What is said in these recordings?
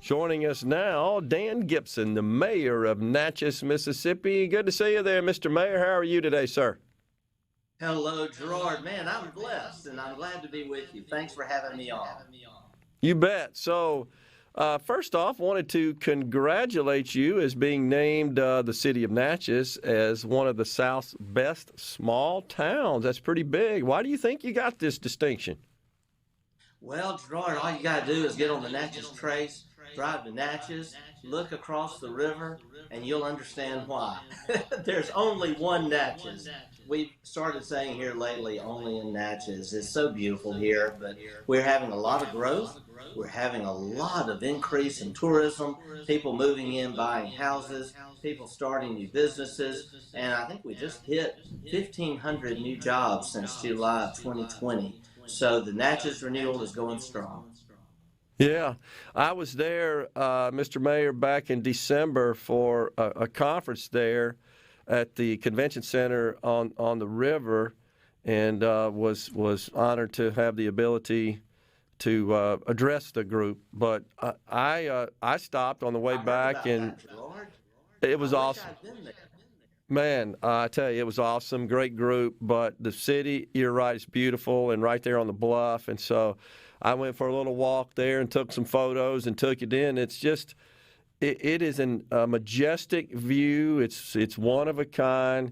Joining us now, Dan Gibson, the mayor of Natchez, Mississippi. Good to see you there, Mr. Mayor. How are you today, sir? Hello, Gerard. Man, I'm blessed, and I'm glad to be with you. Thanks for having me on. You bet. So, first off, wanted to congratulate you as being named the city of Natchez as one of the South's best small towns. That's pretty big. Why do you think you got this distinction? Well, Gerard, all you got to do is get on the Natchez Trace, drive to Natchez, look across the river, and you'll understand why. There's only one Natchez. We've started saying here lately, only in Natchez. It's so beautiful here, but we're having a lot of growth. We're having a lot of increase in tourism, people moving in, buying houses, people starting new businesses, and I think we just hit 1,500 new jobs since July of 2020. So the Natchez renewal is going strong. Yeah, I was there, Mr. Mayor, back in December for a conference there at the convention center on the river, and was honored to have the ability to address the group. But I stopped on the way back, and it was awesome. Man, I tell you, it was awesome, great group. But the city, you're right, it's beautiful and right there on the bluff. And so I went for a little walk there and took some photos and took it in. It's just, it is a majestic view. It's one of a kind.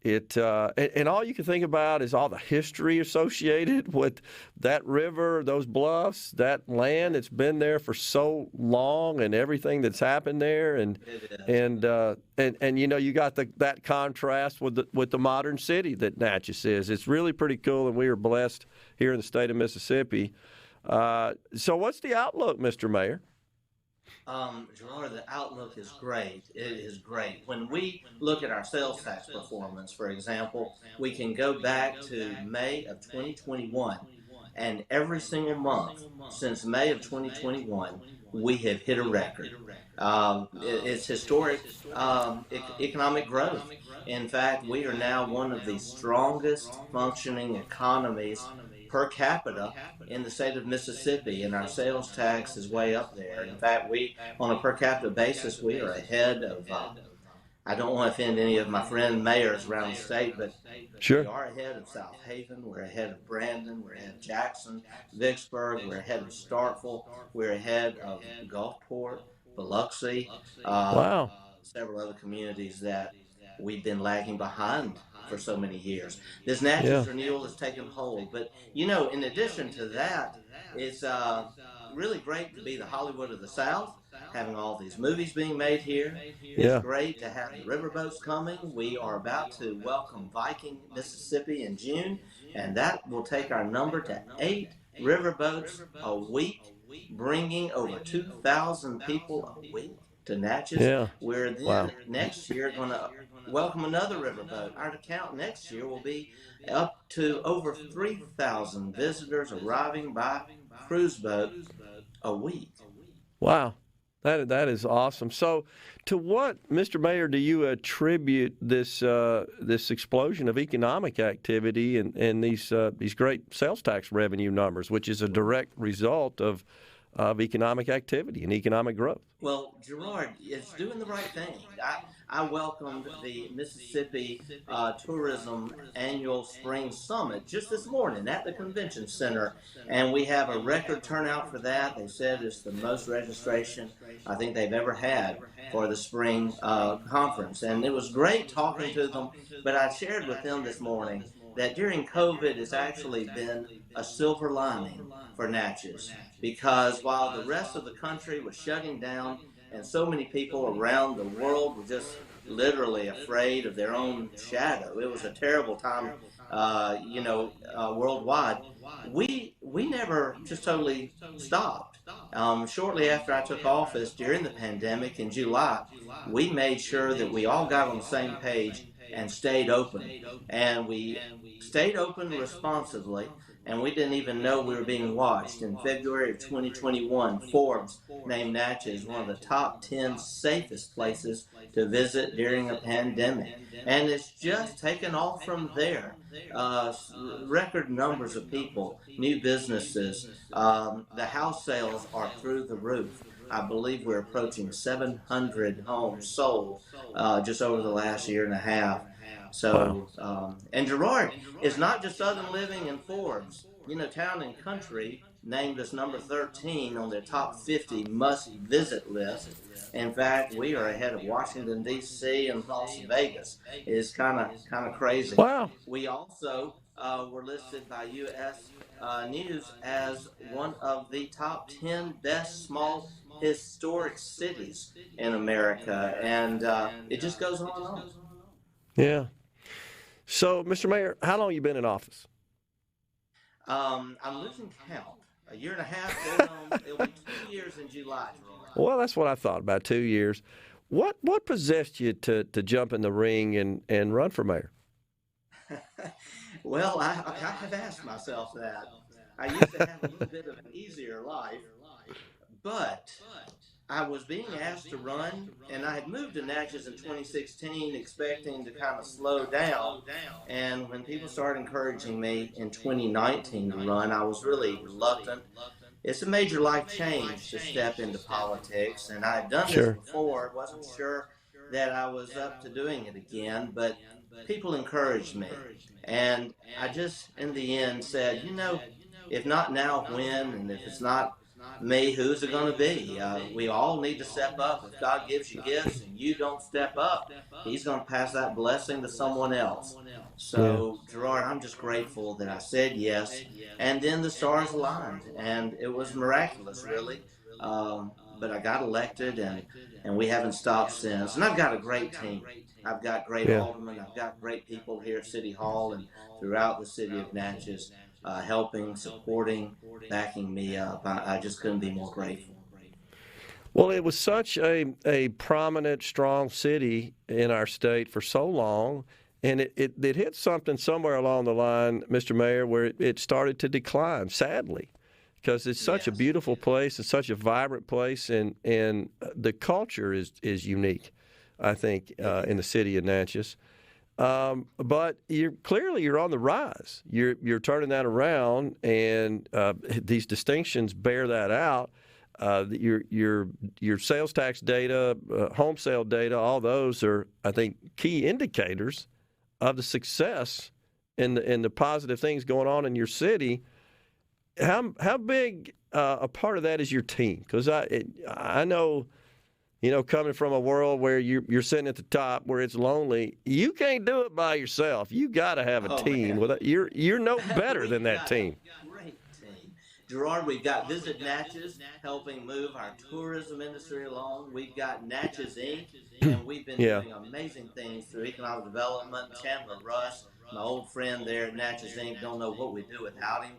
And all you can think about is all the history associated with that river, those bluffs, that land that's been there for so long, and everything that's happened there, and you know, you got that contrast with the modern city that Natchez is. It's really pretty cool, and we are blessed here in the state of Mississippi. So, what's the outlook, Mr. Mayor? Gerard, the outlook is great. It is great. When we look at our sales tax performance, for example, we can go back to May of 2021, and every single month since May of 2021, we have hit a record. It's historic economic growth. In fact, we are now one of the strongest functioning economies per capita in the state of Mississippi, and our sales tax is way up there. In fact, on a per capita basis, we are ahead of, I don't want to offend any of my friend mayors around the state, but Sure. We are ahead of South Haven, we're ahead of Brandon, we're ahead of Jackson, Vicksburg, we're ahead of Starkville, we're ahead of Gulfport, Biloxi, Wow. several other communities that we've been lagging behind for so many years. This Natchez renewal has taken hold. But, you know, in addition to that, it's really great to be the Hollywood of the South, having all these movies being made here. It's great to have the riverboats coming. We are about to welcome Viking, Mississippi in June, and that will take our number to 8 riverboats a week, bringing over 2,000 people a week to Natchez. Yeah. We're then next year going to welcome another riverboat. Our count next year will be up to over 3,000 visitors arriving by cruise boat a week. Wow. That is awesome. So, to what, Mr. Mayor, do you attribute this explosion of economic activity and these great sales tax revenue numbers, which is a direct result of economic activity and economic growth? Well, Gerard, it's doing the right thing. I welcomed the Mississippi Tourism Annual Spring Summit just this morning at the convention center, and we have a record turnout for that. They said it's the most registration I think they've ever had for the spring conference, and it was great talking to them. But I shared with them this morning that during COVID, it's actually been a silver lining for Natchez, because while the rest of the country was shutting down and so many people around the world were just literally afraid of their own shadow, it was a terrible time, worldwide. We never just totally stopped. Shortly after I took office during the pandemic in July, we made sure that we all got on the same page and stayed open. And we stayed open responsibly and we didn't even know we were being watched. In February of 2021, Forbes named Natchez one of the top 10 safest places to visit during a pandemic. And it's just taken off from there. Record numbers of people, new businesses, the house sales are through the roof. I believe we're approaching 700 homes sold just over the last year and a half. Wow. So, and Gerard is not just Southern Living and Forbes. You know, Town and Country named us number 13 on their top 50 must visit list. In fact, we are ahead of Washington, D.C. and Las Vegas. It's kind of crazy. Wow. We also were listed by U.S. News as one of the top 10 best small historic cities in America. And it just goes on and on. Yeah. So, Mr. Mayor, how long you been in office? I'm losing count. A year and a half going on. It'll be 2 years in July. Well, that's what I thought, about 2 years. What possessed you to jump in the ring and run for mayor? Well, I have asked myself that. I used to have a little bit of an easier life, but I was being asked to run, and I had moved to Natchez in 2016 expecting to kind of slow down. And when people started encouraging me in 2019 to run, I was really reluctant. It's a major life change to step into politics, and I had done this before. Wasn't sure that I was up to doing it again, but people encouraged me. And I just, in the end, said, you know, if not now, when? And if it's not me, who's it going to be? We all need to step up. If God gives you gifts and you don't step up, He's going to pass that blessing to someone else. So, Gerard, I'm just grateful that I said yes. And then the stars aligned, and it was miraculous, really. But I got elected, and we haven't stopped since. And I've got a great team. I've got great aldermen. I've got great people here at City Hall and throughout the city of Natchez. Helping, supporting, backing me up. I just couldn't be more grateful. Well, it was such a prominent, strong city in our state for so long, and it hit something somewhere along the line, Mr. Mayor, where it started to decline, sadly, because it's such a beautiful place and such a vibrant place, and the culture is unique, I think, in the city of Natchez. But you're on the rise. You're turning that around, and these distinctions bear that out. Your sales tax data, home sale data, all those are, I think, key indicators of the success and the positive things going on in your city. How big a part of that is your team? Because I know. You know, coming from a world where you're sitting at the top where it's lonely, you can't do it by yourself. You got to have a team. You're no better than that team. Great team. Gerard, we've got Visit Natchez helping move our tourism industry along. We've got Natchez Inc., and we've been doing amazing things through economic development. Chandler Russ, my old friend there at Natchez Inc., don't know what we do without him.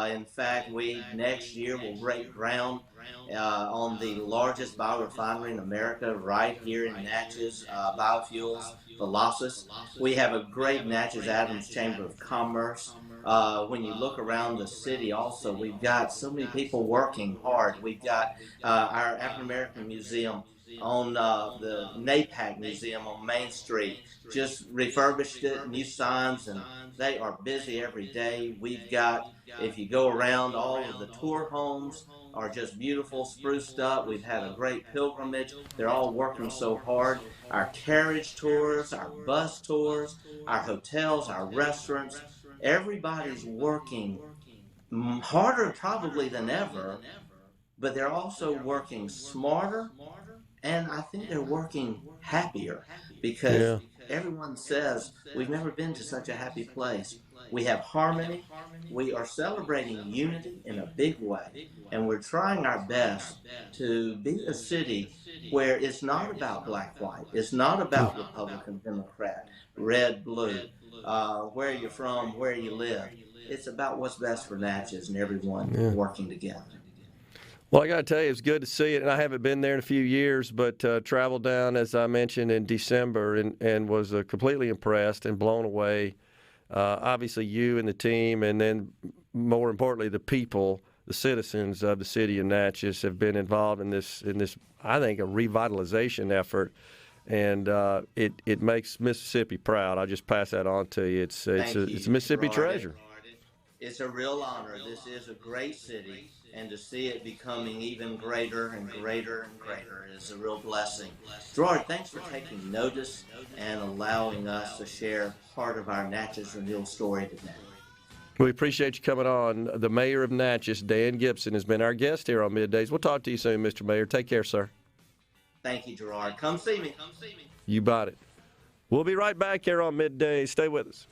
In fact, we next year will break ground on the largest biorefinery in America right here in Natchez, Biofuels, Velocys. We have a great Natchez Adams Chamber of Commerce. When you look around the city also, we've got so many people working hard. We've got our African American Museum on the NAPAC Museum on Main Street. Just refurbished it, new signs, and they are busy every day. We've got, if you go around, all of the tour homes are just beautiful, spruced up. We've had a great pilgrimage. They're all working so hard. Our carriage tours, our bus tours, our hotels, our restaurants, everybody's working harder probably than ever, but they're also working smarter, and I think they're working happier because everyone says we've never been to such a happy place. We have harmony. We are celebrating unity in a big way, and we're trying our best to be a city where it's not about black, white. It's not about Republican, Democrat, red, blue, where you're from, where you live. It's about what's best for Natchez and everyone working together. Well, I got to tell you, it's good to see it, and I haven't been there in a few years, but traveled down, as I mentioned, in December and was completely impressed and blown away. Obviously, you and the team, and then more importantly, the people, the citizens of the city of Natchez have been involved in this, I think, a revitalization effort, and it makes Mississippi proud. I'll just pass that on to you. It's a Mississippi treasure. It's a real honor. This is a great city, and to see it becoming even greater and greater and greater is a real blessing. Gerard, thanks for taking notice and allowing us to share part of our Natchez Renewal story today. We appreciate you coming on. The mayor of Natchez, Dan Gibson, has been our guest here on Middays. We'll talk to you soon, Mr. Mayor. Take care, sir. Thank you, Gerard. Come see me. You bought it. We'll be right back here on Middays. Stay with us.